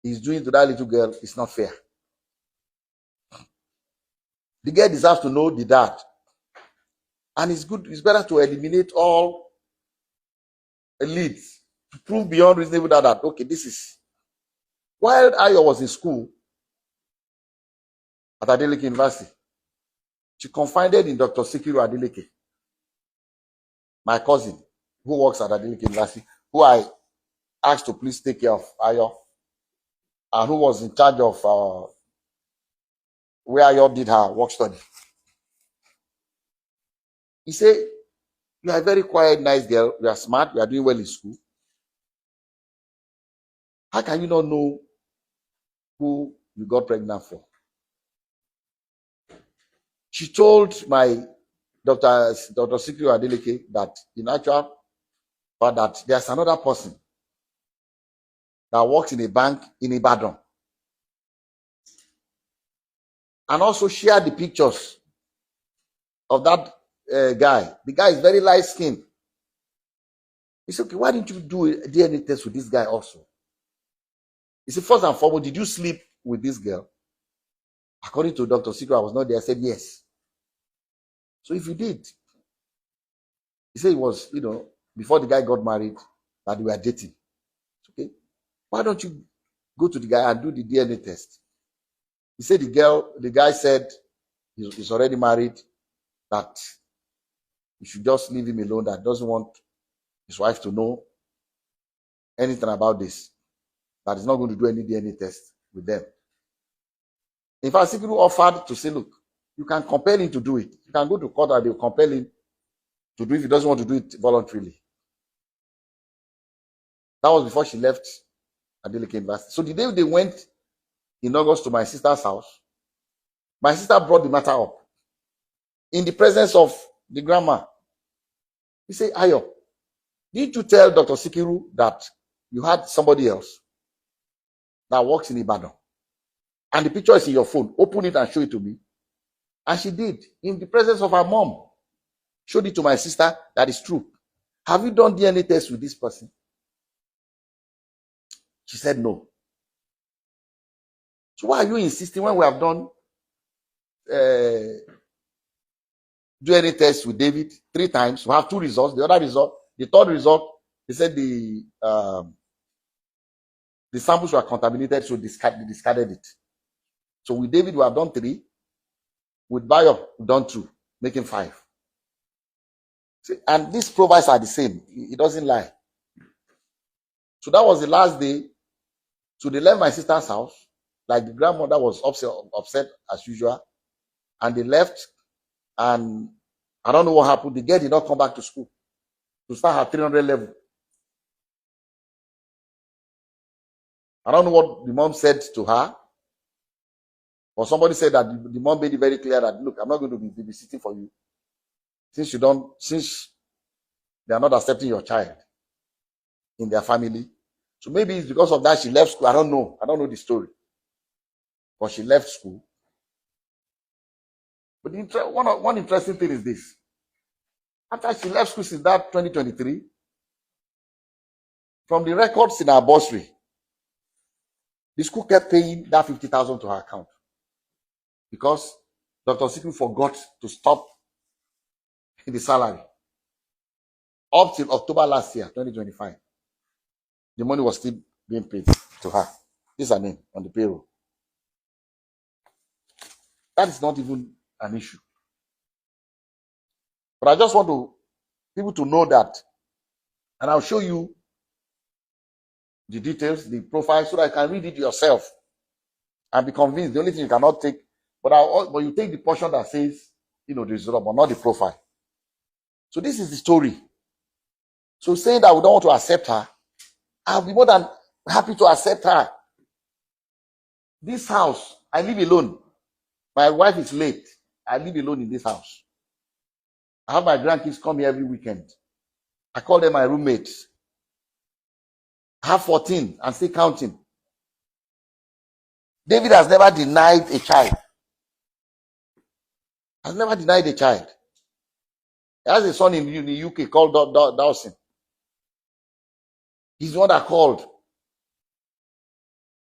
he's doing to that little girl is not fair. The girl deserves to know the dad. And it's better to eliminate all leads to prove beyond reasonable doubt that, okay, this is. While Ayo was in school at Adeleke University, she confided in Dr. Sikiru Adeleke, my cousin, who works at Adeleke University, who I asked to please take care of Ayo, and who was in charge of where Ayo did her work study. He said, you are a very quiet, nice girl. You are smart. You are doing well in school. How can you not know who you got pregnant for? She told my Dr. Sikiru Adeleke that in actual fact that there's another person that works in a bank in Ibadan, and also shared the pictures of that guy. The guy is very light skinned. He said, okay, why didn't you do a DNA test with this guy also? He said, first and foremost, did you sleep with this girl? According to Dr. Sikiru, I was not there. I said, yes. So if you did, he said it was, before the guy got married, that they were dating. Okay. Why don't you go to the guy and do the DNA test? He said the guy said he's already married, that you should just leave him alone, that doesn't want his wife to know anything about this, that he's not going to do any DNA test with them. In fact, Sikiru offered to say, look, you can compel him to do it. You can go to court and they'll compel him to do it if he doesn't want to do it voluntarily. That was before she left Adeleke University. So the day they went in August to my sister's house, my sister brought the matter up in the presence of the grandma. He said, Ayo, did you tell Dr. Sikiru that you had somebody else that works in Ibadan? And the picture is in your phone. Open it and show it to me. And she did, in the presence of her mom. Showed it to my sister. That is true. Have you done DNA test with this person? She said no. So why are you insisting when we have done DNA test with David 3 times? We have 2 results. The other result, the third result, they said the samples were contaminated, so they discarded it. So with David, we have done 3. With Bayo, we've done 2, making 5. See, and these profiles are the same. It doesn't lie. So that was the last day. So they left my sister's house. Like the grandmother was upset as usual. And they left. And I don't know what happened. The girl did not come back to school to start her 300 level. I don't know what the mom said to her. Or somebody said that the mom made it very clear that, look, I'm not going to be babysitting for you. Since they are not accepting your child in their family. So maybe it's because of that she left school. I don't know. I don't know the story. But she left school. But one interesting thing is this. After she left school since that 2023, from the records in her bursary, the school kept paying that 50,000 to her account. Because Dr. Sikiru forgot to stop the salary. Up till October last year, 2025, the money was still being paid to her. This is her name on the payroll. That is not even an issue. But I just want people to know that, and I'll show you the details, the profile, so that you can read it yourself and be convinced. The only thing you cannot take, but you take the portion that says, the result, but not the profile. So this is the story. So saying that we don't want to accept her, I'll be more than happy to accept her. This house, I live alone. My wife is late. I live alone in this house. I have my grandkids come here every weekend. I call them my roommates. I have 14 and still counting. David has never denied a child. Has never denied a child. He has a son in the UK called Dawson. He's the one that called.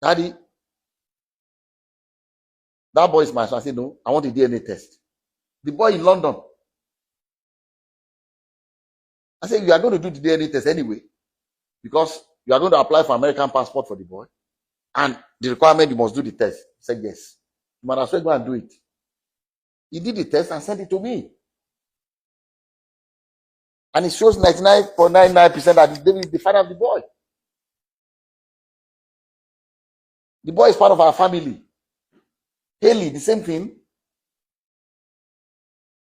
Daddy, that boy is my son. I said, no, I want a DNA test. The boy in London. I said, you are going to do the DNA test anyway, because you are going to apply for American passport for the boy. And the requirement, you must do the test. He said, yes. You might as well go and do it. He did the test and sent it to me. And it shows 99.99% that David is the father of the boy. The boy is part of our family. Haley, the same thing.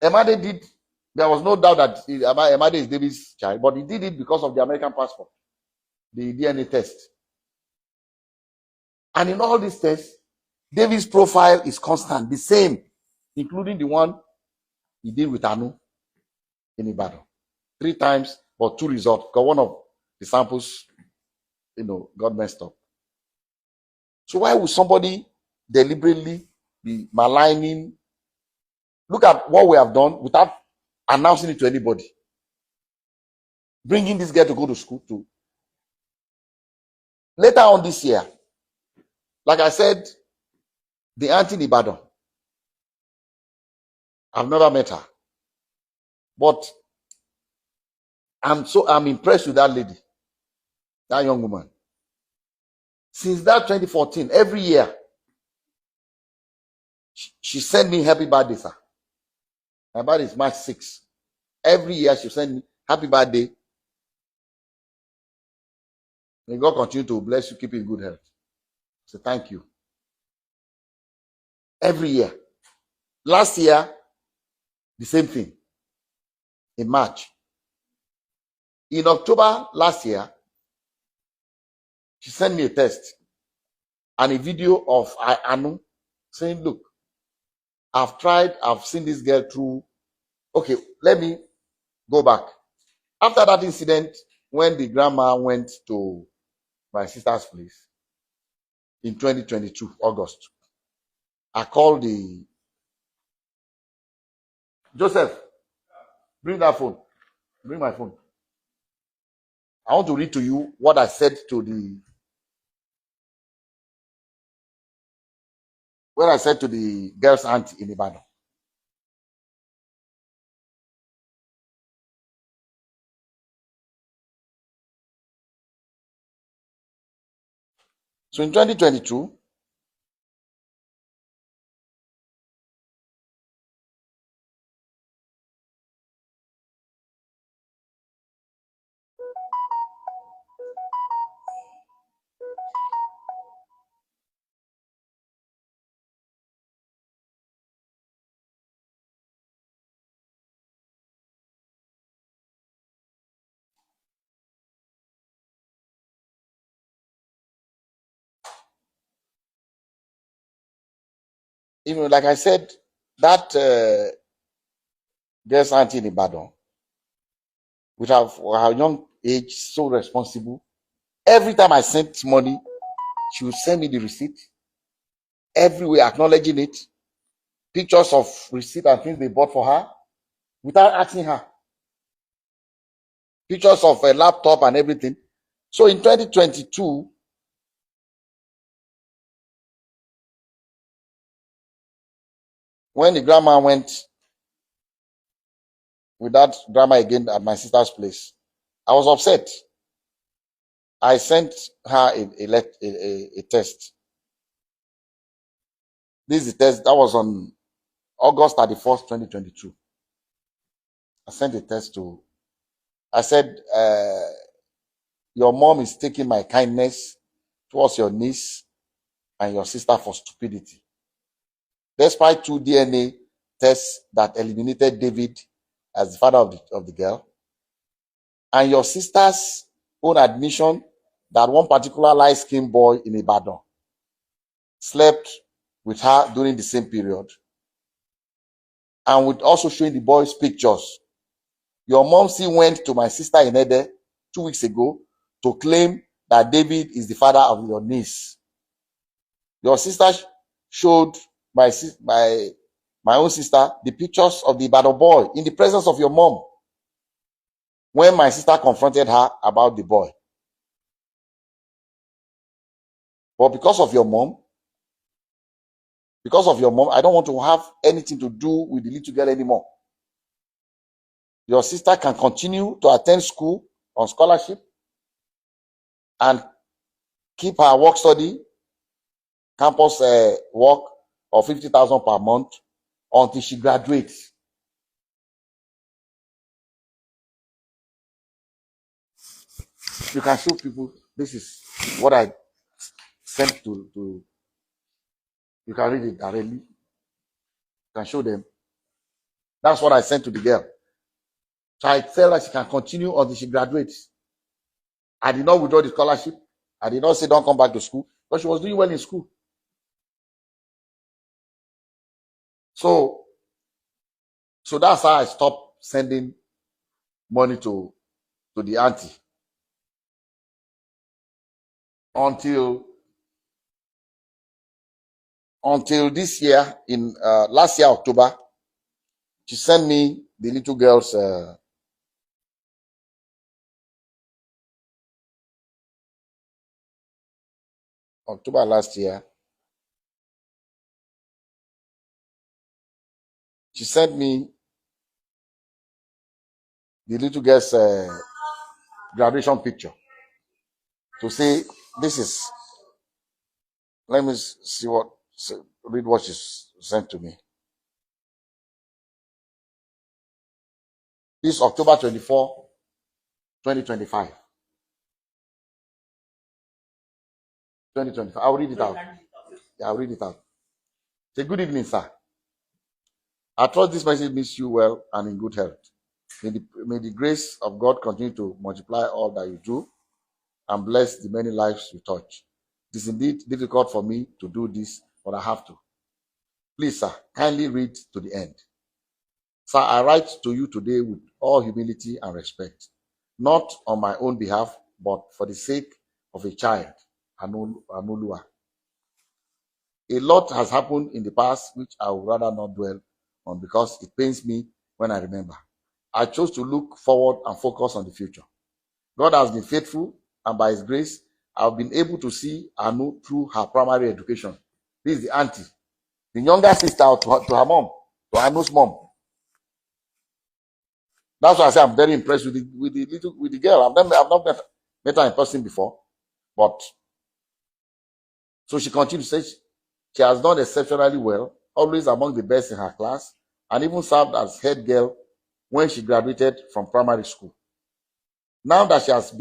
Emade did. There was no doubt that Emade is David's child, but he did it because of the American passport, the DNA test. And in all these tests, David's profile is constant, the same, including the one he did with Anu in Ibadan. 3 times, but 2 results. Because one of the samples, got messed up. So why would somebody deliberately be maligning? Look at what we have done without announcing it to anybody. Bringing this girl to go to school too. Later on this year, like I said, the auntie in Ibadan, I've never met her. But I'm impressed with that lady, that young woman. Since that 2014, every year, she sent me happy birthday, sir. My birthday is March 6th. Every year she send me happy birthday. May God continue to bless you, keep you in good health. So thank you. Every year. Last year, the same thing. In March. In October last year, she sent me a text and a video of Anu saying, look, I've seen this girl through. Okay, let me go back. After that incident, when the grandma went to my sister's place in 2022, August, I called the Joseph, bring that phone. Bring my phone. I want to read to you what I said to the girl's aunt in Ibadan. So in 2022, even like I said, that girl's auntie in Ibadan, with her young age, so responsible. Every time I sent money, she would send me the receipt. Everywhere acknowledging it. Pictures of receipt and things they bought for her without asking her. Pictures of a laptop and everything. So in 2022, when the grandma went with that drama again at my sister's place, I was upset. I sent her a test. This is the test that was on August 31st, 2022. I sent a test I said, your mom is taking my kindness towards your niece and your sister for stupidity. Despite 2 DNA tests that eliminated David as the father of the girl, and your sister's own admission that one particular light-skinned boy in Ibadan slept with her during the same period, and with also showing the boy's pictures. Your mom still went to my sister in Ede 2 weeks ago to claim that David is the father of your niece. Your sister showed my own sister the pictures of the Ibadan boy in the presence of your mom when my sister confronted her about the boy. But because of your mom, I don't want to have anything to do with the little girl anymore. Your sister can continue to attend school on scholarship and keep her work study, campus work of 50,000 per month until she graduates. You can show people, this is what I sent to you can read it directly. You can show them. That's what I sent to the girl. So I tell her she can continue until she graduates. I did not withdraw the scholarship. I did not say don't come back to school, but she was doing well in school. So that's how I stopped sending money to the auntie until this year, in last year October. She sent me the little girl's October last year. She sent me the little girl's graduation picture to say, this is, let me see read what she sent to me. This October 24, 2025. 2025. I'll read it out. Yeah, I'll read it out. Say, good evening, sir. I trust this message meets you well and in good health. May the grace of God continue to multiply all that you do and bless the many lives you touch. It is indeed difficult for me to do this, but I have to. Please, sir, kindly read to the end. Sir, I write to you today with all humility and respect, not on my own behalf, but for the sake of a child, Anulua. A lot has happened in the past which I would rather not dwell on because it pains me when I remember. I chose to look forward and focus on the future. God has been faithful, and by His grace, I've been able to see Anu through her primary education. This is the auntie, the younger sister to her mom, to Anu's mom. That's why I say I'm very impressed with the girl. I've not met her in person before, but so she continues to say she has done exceptionally well, always among the best in her class, and even served as head girl when she graduated from primary school. Now that she has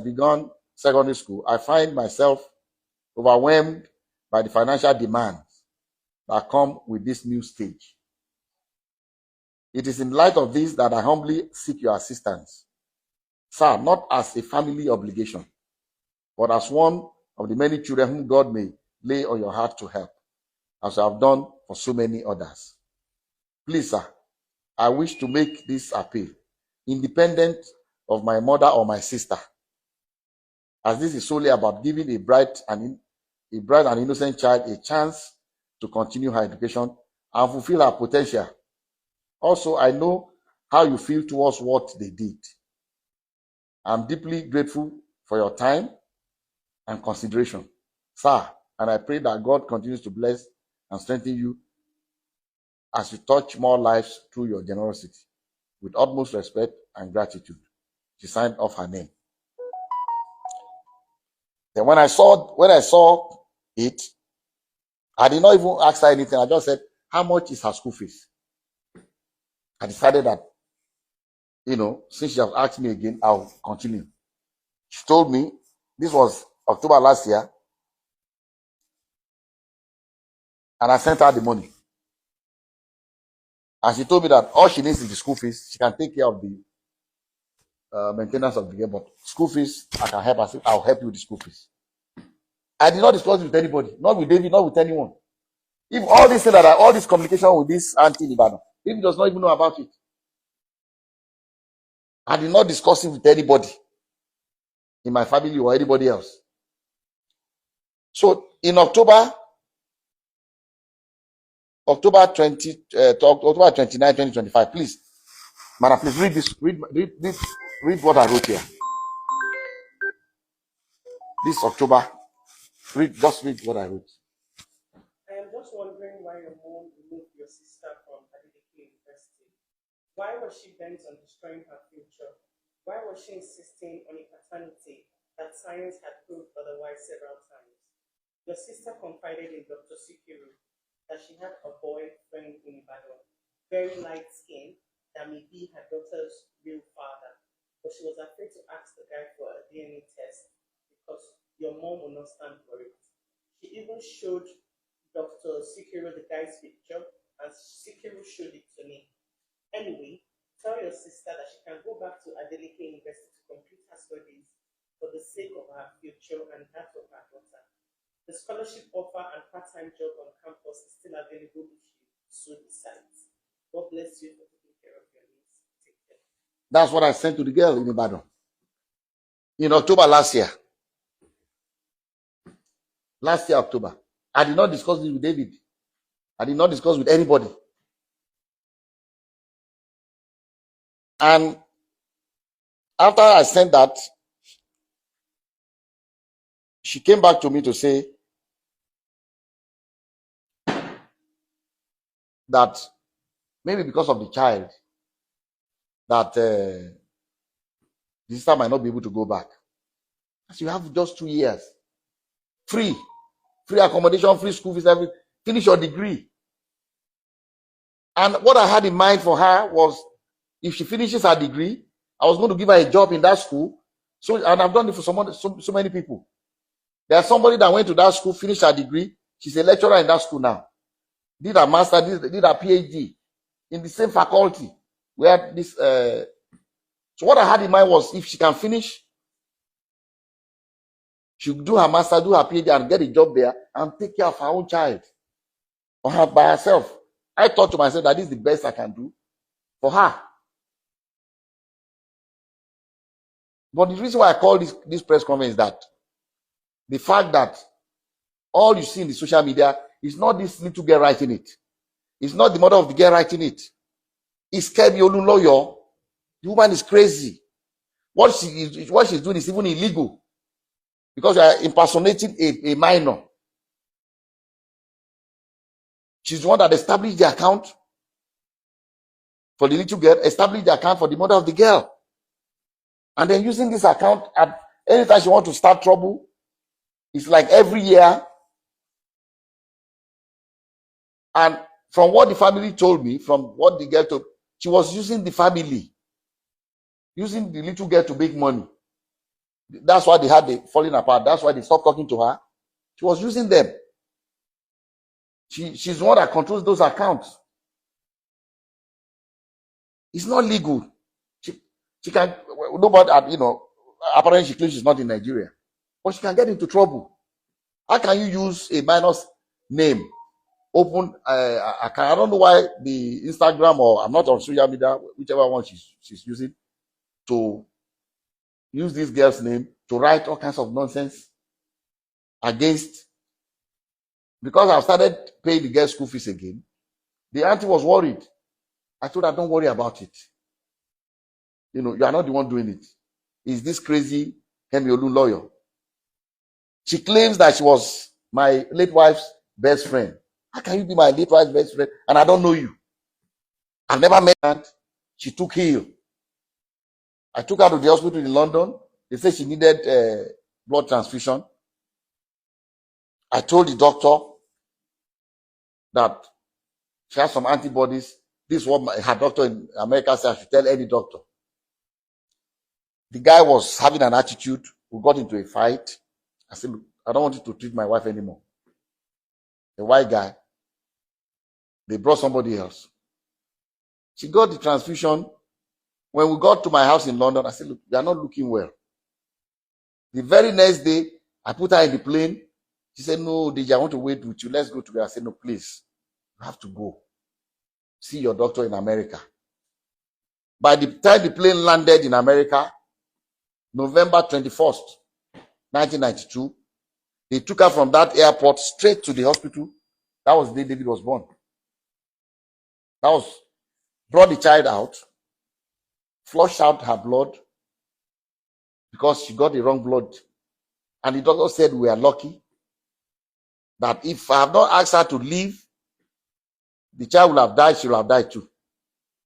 begun secondary school, I find myself overwhelmed by the financial demands that come with this new stage. It is in light of this that I humbly seek your assistance, sir, not as a family obligation, but as one of the many children whom God may lay on your heart to help, as I have done for so many others. Please, sir, I wish to make this appeal, independent of my mother or my sister, as this is solely about giving a bright and innocent child a chance to continue her education and fulfill her potential. Also, I know how you feel towards what they did. I'm deeply grateful for your time and consideration, sir, and I pray that God continues to bless and strengthen you as you touch more lives through your generosity. With utmost respect and gratitude. She signed off her name. Then when I saw it, I did not even ask her anything. I just said, how much is her school fees? I decided that, since she has asked me again, I'll continue. She told me, this was October last year, and I sent her the money. And she told me that all she needs is the school fees. She can take care of the maintenance of the game, but school fees, I can help her. Say, I'll help you with the school fees. I did not discuss it with anybody, not with David, not with anyone. If all this thing all this communication with this auntie in Ibadan, David does not even know about it. I did not discuss it with anybody in my family or anybody else. So in October 29, 2025, please, madam, please read this. Read what I wrote here. This October Just read what I wrote. I am just wondering why your mom removed your sister from Davido University. Why was she bent on destroying her future? Why was she insisting on a paternity that science had proved otherwise several times? Your sister confided in Dr. Sikiru that she had a boyfriend in Ibadan, very light skinned, that may be her daughter's real father. But she was afraid to ask the guy for a DNA test because your mom would not stand for it. She even showed Dr. Sikiru the guy's picture, and Sikiru showed it to me. Anyway, tell your sister that she can go back to Adeleke University to complete her studies for the sake of her future and that of her daughter. The scholarship offer and part-time job on campus is still available if you so decides. God bless you for taking care of your needs. Take care. That's what I sent to the girl in Ibadan in October last year. Last year, October. I did not discuss this with David. I did not discuss with anybody. And after I sent that, she came back to me to say that maybe because of the child, that the sister might not be able to go back. As you have just 2 years. Free accommodation, free school fees, everything. Finish your degree. And what I had in mind for her was, if she finishes her degree, I was going to give her a job in that school. So, and I've done it for so many people. There's somebody that went to that school, finished her degree. She's a lecturer in that school now. Did her master, did her PhD in the same faculty where this. So what I had in mind was, if she can finish, she would do her master, do her PhD, and get a job there and take care of her own child or her by herself. I thought to myself that this is the best I can do for her. But the reason why I call this press conference is that the fact that all you see in the social media is not this little girl writing it. It's not the mother of the girl writing it. It's Kemi Olunloyo. The woman is crazy. What she's doing is even illegal, because you are impersonating a minor. She's the one that established the account for the little girl, established the account for the mother of the girl. And then using this account at anytime she wants to start trouble, it's like every year. And from what the family told me, from what the girl told, she was using the family, using the little girl to make money. That's why they had the falling apart. That's why they stopped talking to her. She was using them. She's the one that controls those accounts. It's not legal. She can, nobody, apparently she claims she's not in Nigeria, but she can get into trouble. How can you use a minor's name, open account? I don't know why the Instagram, or I'm not on social media, whichever one she's using, to use this girl's name to write all kinds of nonsense against. Because I've started paying the girl's school fees again, the auntie was worried. I told her, don't worry about it. You are not the one doing it. It's this crazy Kemi Olunloyo. She claims that she was my late wife's best friend. How can you be my late wife's best friend and I don't know you? I've never met her. She took ill. I took her to the hospital in London. They said she needed blood transfusion. I told the doctor that she has some antibodies. This is what her doctor in America said I should tell any doctor. The guy was having an attitude. We got into a fight. I said, look, I don't want you to treat my wife anymore. The white guy. They brought somebody else. She got the transfusion. When we got to my house in London, I said, look, you are not looking well. The very next day, I put her in the plane. She said, no, Deji, I want to wait with you. Let's go together. I said, no, please. You have to go. See your doctor in America. By the time the plane landed in America, November 21st, 1992, they took her from that airport straight to the hospital. That was the day David was born. Brought the child out, flushed out her blood because she got the wrong blood. And the doctor said we are lucky that if I have not asked her to leave, the child will have died, she will have died too.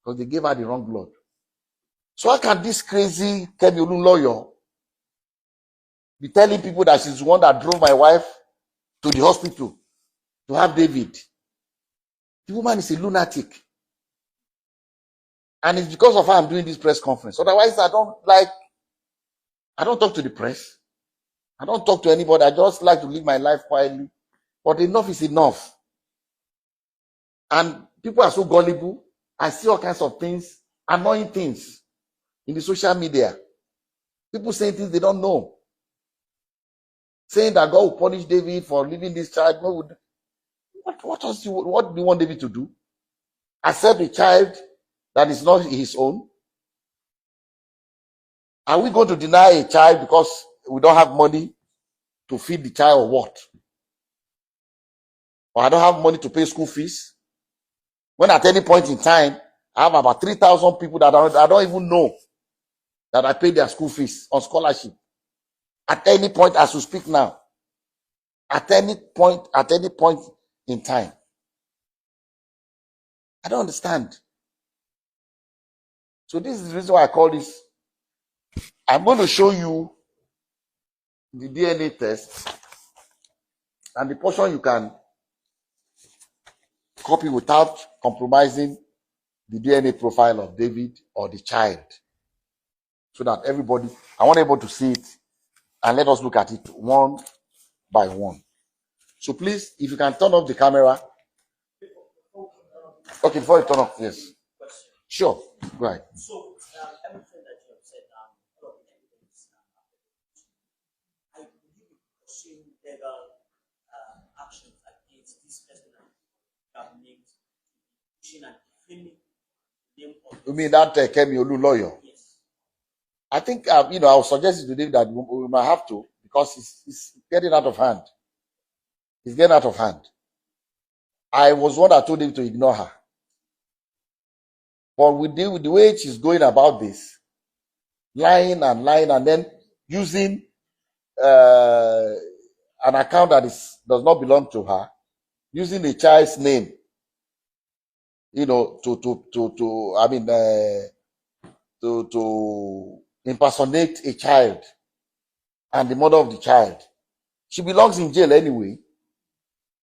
Because they gave her the wrong blood. So how can this crazy Kemiolu lawyer be telling people that she's the one that drove my wife to the hospital to have David? The woman is a lunatic. And it's because of her I'm doing this press conference. Otherwise, I don't talk to the press. I don't talk to anybody. I just like to live my life quietly. But enough is enough. And people are so gullible. I see all kinds of things, annoying things in the social media. People saying things they don't know. Saying that God will punish David for leaving this child. What do you want David to do? Accept a child that is not his own? Are we going to deny a child because we don't have money to feed the child or what? Or I don't have money to pay school fees? When at any point in time, I have about 3,000 people that I don't even know that I pay their school fees on scholarship. At any point as we speak now. At any point in time. I don't understand. So this is the reason why I call this. I'm going to show you the DNA test and the portion you can copy without compromising the DNA profile of David or the child. So that I want everybody to see it and let us look at it one by one. So please, if you can turn off the camera. Okay, before you turn off, yes. Sure, go ahead. So, everything that you have said, all of the evidence, I believe in pursuing legal actions against this person that have named, pushing and defaming the name of. You mean that Kemiolu lawyer? Yes. I think, I will suggest it to David that we might have to, because it's getting out of hand. It's getting out of hand. I was one that told him to ignore her. But with the way she's going about this, lying, and then using an account that does not belong to her, using a child's name, to impersonate a child and the mother of the child. She belongs in jail anyway.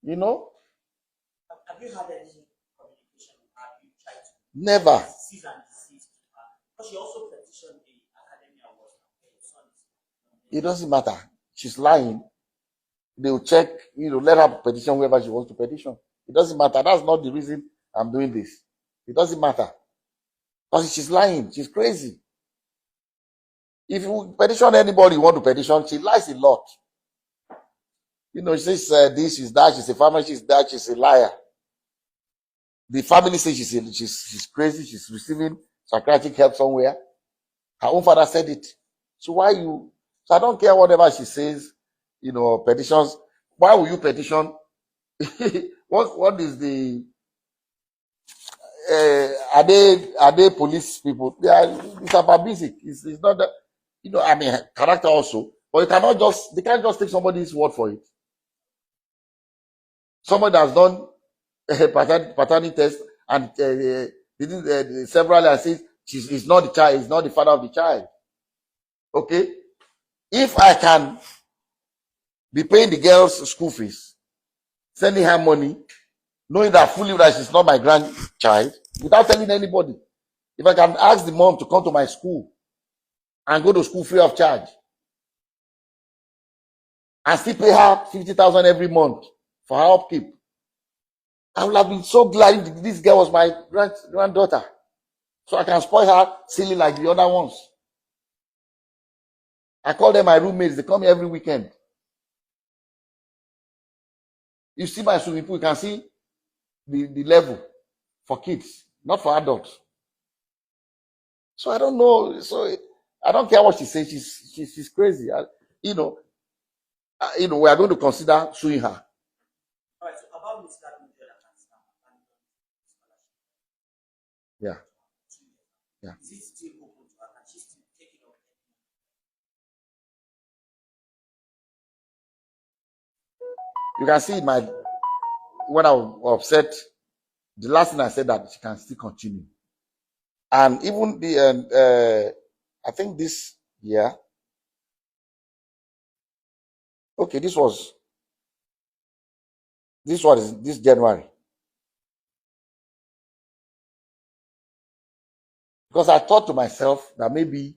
Have you had any communication with her? Have you tried to Never. cease and desist to her? Because she also petitioned the Academy Awards. It doesn't matter. She's lying. They will check, let her petition whoever she wants to petition. It doesn't matter. That's not the reason I'm doing this. It doesn't matter. Because she's lying. She's crazy. If you petition anybody you want to petition, she lies a lot. She says this, she's that, she's a farmer, she's that, she's a liar. The family says she's crazy, she's receiving psychiatric help somewhere. Her own father said it. So I don't care whatever she says, petitions. Why will you petition? What is the are they police people? It's about basic. It's not that, character also. But they can't just take somebody's word for it. Somebody has done a paternity test and several and says he's not the child, he's not the father of the child. Okay? If I can be paying the girl's school fees, sending her money, knowing that fully that she's not my grandchild, without telling anybody, if I can ask the mom to come to my school and go to school free of charge, and still pay her 50,000 every month for her upkeep, I would have been so glad if this girl was my granddaughter. So I can spoil her silly like the other ones. I call them my roommates. They come here every weekend. You see my swimming pool, you can see the level for kids, not for adults. So I don't know. So I don't care what she says. She's crazy. We are going to consider suing her. All right, so about Miss Gardner, Yeah. Yeah. is it still open to her? Can she still take it up? You can see my when I was upset, the last thing I said that she can still continue. And even the I think this year, okay, this was this January. Because I thought to myself that maybe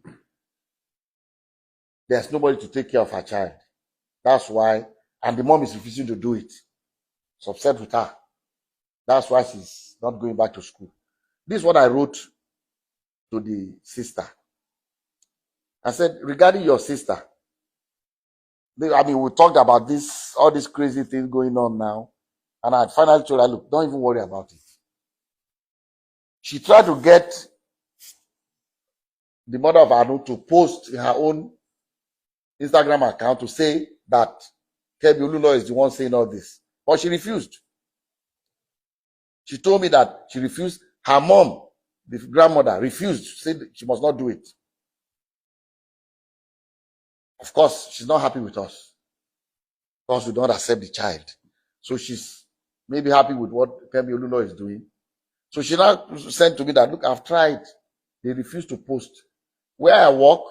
there's nobody to take care of her child. That's why, and the mom is refusing to do it. It's upset with her. That's why she's not going back to school. This is what I wrote to the sister. I said, regarding your sister, I mean, we talked about this, all these crazy things going on now. And I finally told her, look, don't even worry about it. She tried to get the mother of Anu to post in her own Instagram account to say that Kemi Olulo is the one saying all this. But she refused. She told me that she refused. Her mom, the grandmother, refused, said she must not do it. Of course, she's not happy with us because we don't accept the child. So she's maybe happy with what Kemi Olulo is doing. So she now sent to me that, look, I've tried. They refuse to post. Where I work,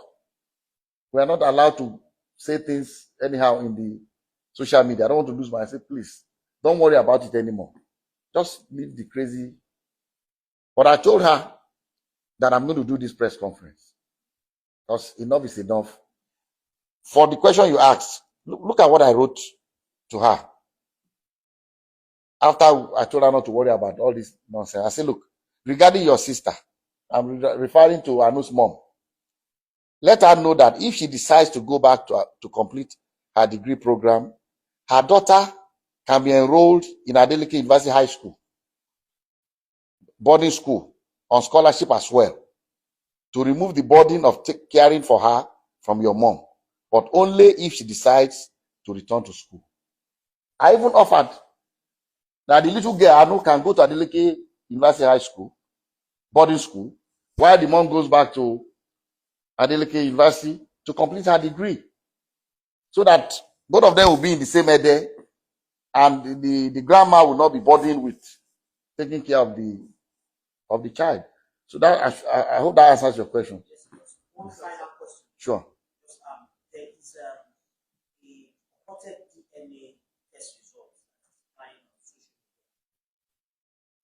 we are not allowed to say things anyhow in the social media. I don't want to lose my. I said, please, don't worry about it anymore. Just leave the crazy. But I told her that I'm going to do this press conference. Because enough is enough. For the question you asked, look at what I wrote to her. After I told her not to worry about all this nonsense, I said, look, regarding your sister, I'm referring to Anu's mom. Let her know that if she decides to go back to complete her degree program, her daughter can be enrolled in Adeleke University High School, boarding school, on scholarship as well, to remove the burden of caring for her from your mom, but only if she decides to return to school. I even offered that the little girl Anu can go to Adeleke University High School, boarding school, while the mom goes back to Adeleke University to complete her degree, so that both of them will be in the same ede, and the grandma will not be burdened with taking care of the child. So that I hope that answers your question. Yes, one final question. Sure. There is a reported DNA test result lying on social media.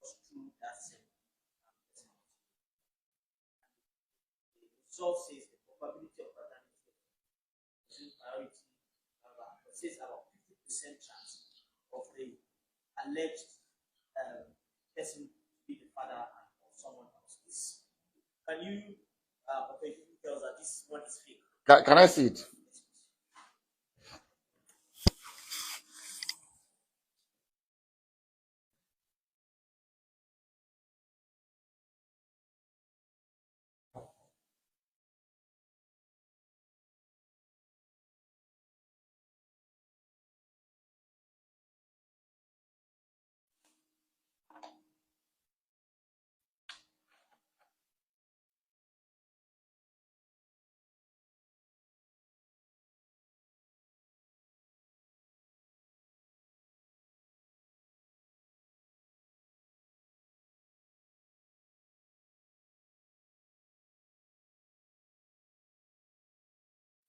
Was true that same testimony. The result says the probability of paternity is priority. It says about 50% chance of the alleged person to be the father of someone else. Can you tell us that this one is fake? Can I see it?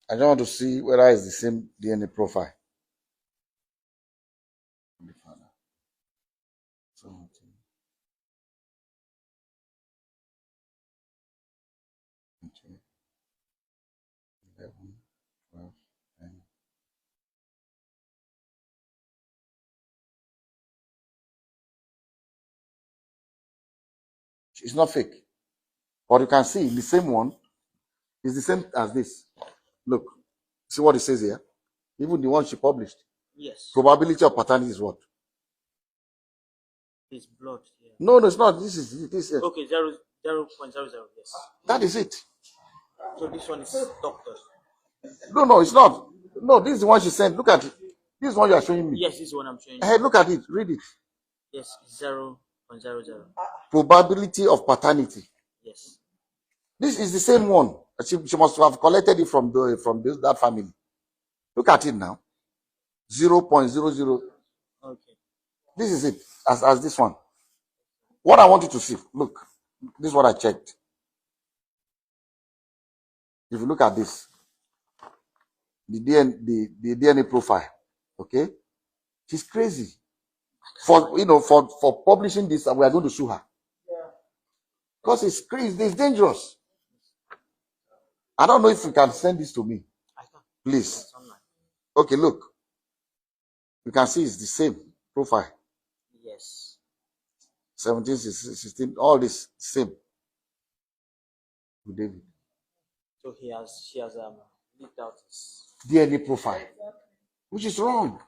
I just want to see whether it's the same DNA profile. The father. 17, 20, 11, 12, 10. It's not fake. But you can see the same one is the same as this. Look, see what it says here? Even the one she published. Yes. Probability of paternity is what? It's blood. Yeah. No, it's not. This is this. Okay, 0.00. Yes. That is it. So this one is doctors. No, it's not. No, this is the one she sent. Look at it. This is one you are showing me. Yes, this is one I'm showing you. Hey, look at it. Read it. Yes, 0.00. Probability of paternity. Yes. This is the same one. She must have collected it from that family. Look at it now. 0.00. This is it, as this one. What I want you to see, look, this is what I checked. If you look at this, the DNA profile, okay? She's crazy. For publishing this, we are going to sue her. Because it's crazy, it's dangerous. I don't know if you can send this to me. Please. Okay, look. You can see it's the same profile. Yes. 17, 16, all this same. With David. So she has leaked out his DNA profile. Which is wrong.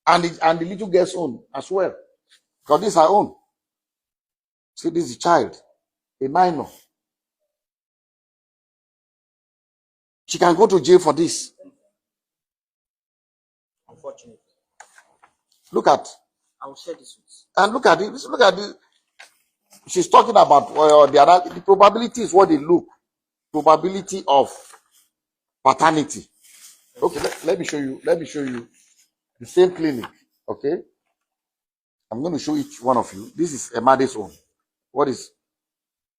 And the little girl's own as well. Because this is her own. See, this is a child, a minor. She can go to jail for this. Unfortunately. Look at. I will share this with. And look at it. Look at it. She's talking about the probability is what they look. Probability of paternity. Okay, let me show you. Let me show you the same clinic. Okay. I'm going to show each one of you. This is Emade's own. What is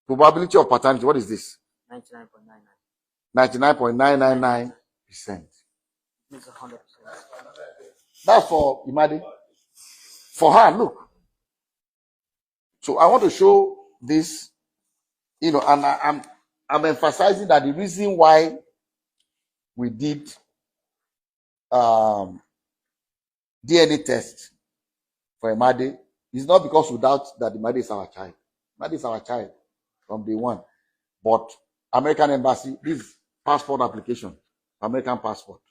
probability of paternity? What is this? 99.99. 99.999%. It's 100%. That's for Imade. For her, look. So I want to show this, and I'm emphasizing that the reason why we did DNA test for Imade is not because we doubt that Imade is our child. Imade is our child from day one. But American Embassy, this passport application, American passport,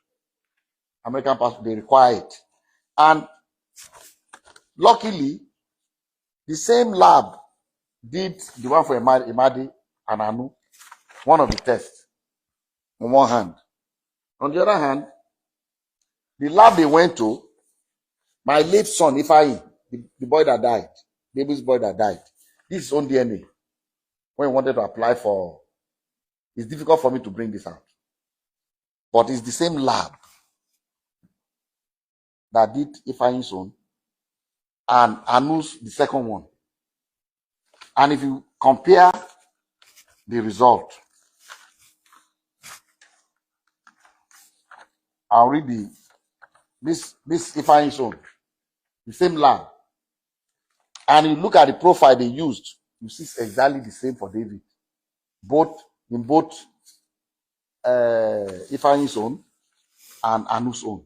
they require it. And luckily, the same lab did the one for Imade and Anu, one of the tests, on one hand. On the other hand, the lab they went to, my late son, Ifeanyi, the boy that died, baby's boy that died, this is on DNA. When he wanted to apply for, it's difficult for me to bring this out. But it's the same lab that did Ifeanyi's own and Anu's the second one. And if you compare the result, I'll read this Ifeanyi's own, the same lab. And you look at the profile they used, you see it's exactly the same for David. In both Ifeanyi's own and Anu's own.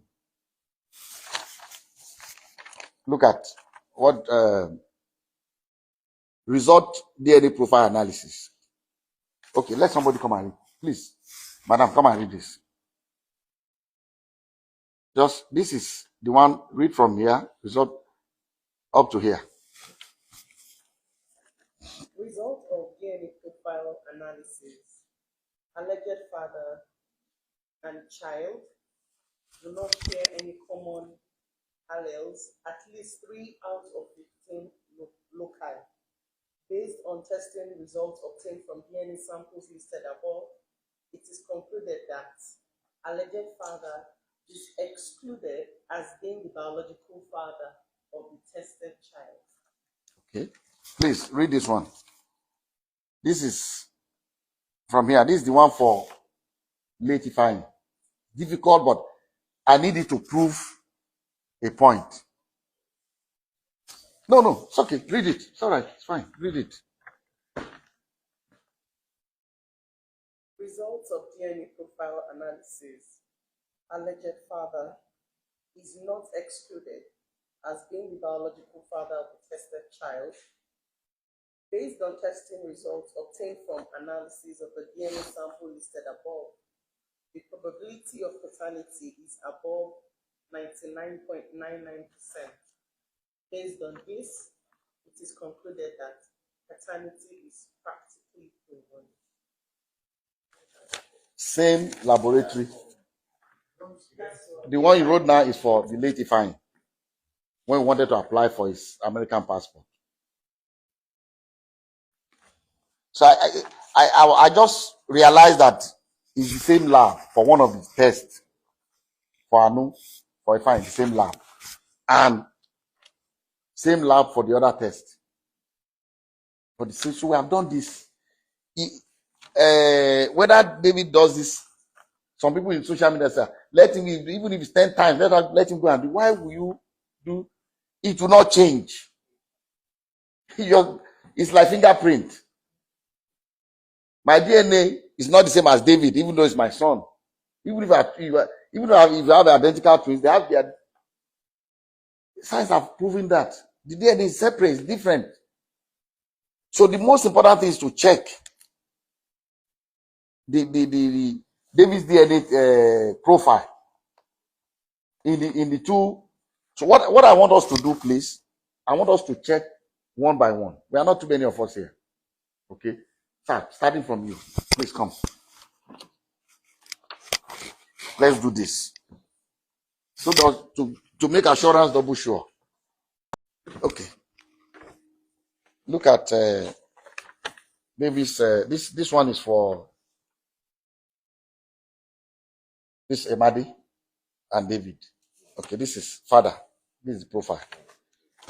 Look at what result DNA profile analysis. Okay, let somebody come and read. Please, madam, come and read this. This is the one, read from here, result up to here. Result of DNA profile analysis. Alleged father and child do not share any common alleles, at least 3 out of 15 loci. Based on testing results obtained from DNA samples listed above, it is concluded that alleged father is excluded as being the biological father of the tested child. Okay, please read this one. This is from here. This is the one for late Ifeanyi. Difficult, but I need it to prove a point. No, it's okay. Read it. It's all right. It's fine. Read it. Results of DNA profile analysis. Alleged father is not excluded as being the biological father of the tested child. Based on testing results obtained from analysis of the DNA sample listed above, the probability of paternity is above 99.99%. Based on this, it is concluded that paternity is practically proven. Same laboratory. The one you wrote now is for the late Ifeanyi, when he wanted to apply for his American passport. So I just realized that it's the same lab for one of the tests for Anu, for Ifeanyi, the same lab. And Same lab for the other test. For the same, so we have done this. Whether David does this, some people in social media say, let him, even if it's 10 times, let him go and do. Why will you do? It will not change. It's like fingerprint. My DNA is not the same as David, even though it's my son. Even if you have identical twins, they have their science have proven that the DNA is separate, it's different. So the most important thing is to check the David's DNA profile in the two. So what I want us to do, please, I want us to check one by one. We are not too many of us here. Okay, starting from you, please come. Let's do this. So to make assurance double sure. Okay. Look at David's. This one is for this Emadi and David. Okay, this is father. This is the profile.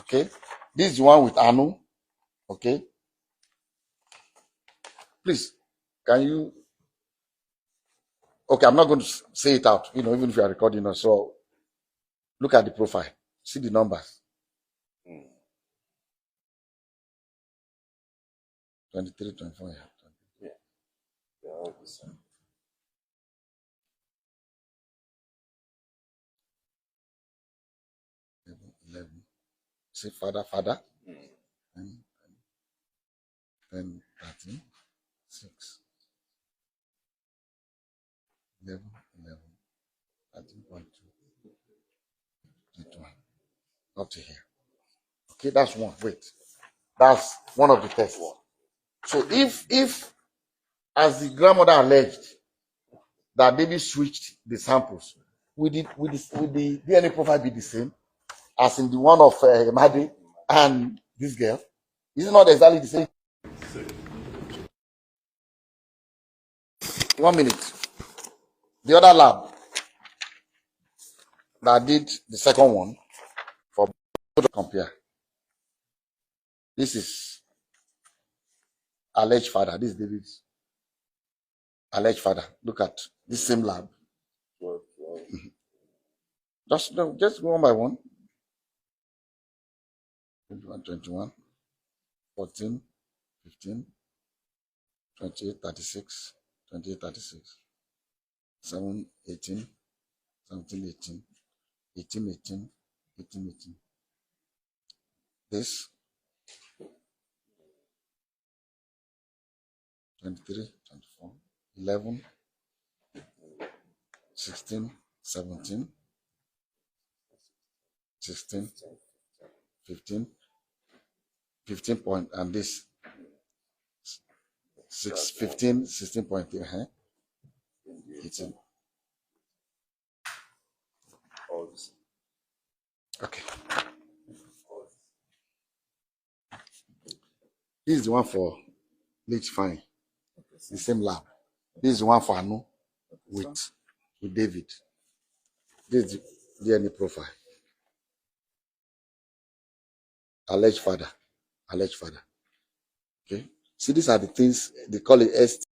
Okay, this is the one with Anu. Okay, please, can you? Okay, I'm not going to say it out. Even if you are recording us. So look at the profile. See the numbers. 23, 24. Yeah. They're all the same. 11. See father. 10, 13, 6, 11, 13.2, 21. Up to here. Okay, that's one. Wait. That's one of the tests. So if as the grandmother alleged that David switched the samples, will the DNA profile be the same as in the one of Madi and this girl? Is it not exactly the same? 1 minute. The other lab that did the second one for both to compare. This is alleged father. This is David's alleged father. Look at this same lab. 12. Just go one by one. 21, 14, 15, 28, 36, 28, 36, 7, 18, 17, 18, 18, 18, 18, 18. This 23, 24, 11, 16, 17, 16, 15, 15 point, and this 15, 16.3, 18. All the same. Okay. This is the one for Leach Fine. The same lab. This is the one for Anu with David. This is the DNA profile. Alleged father. Okay. See, these are the things they call it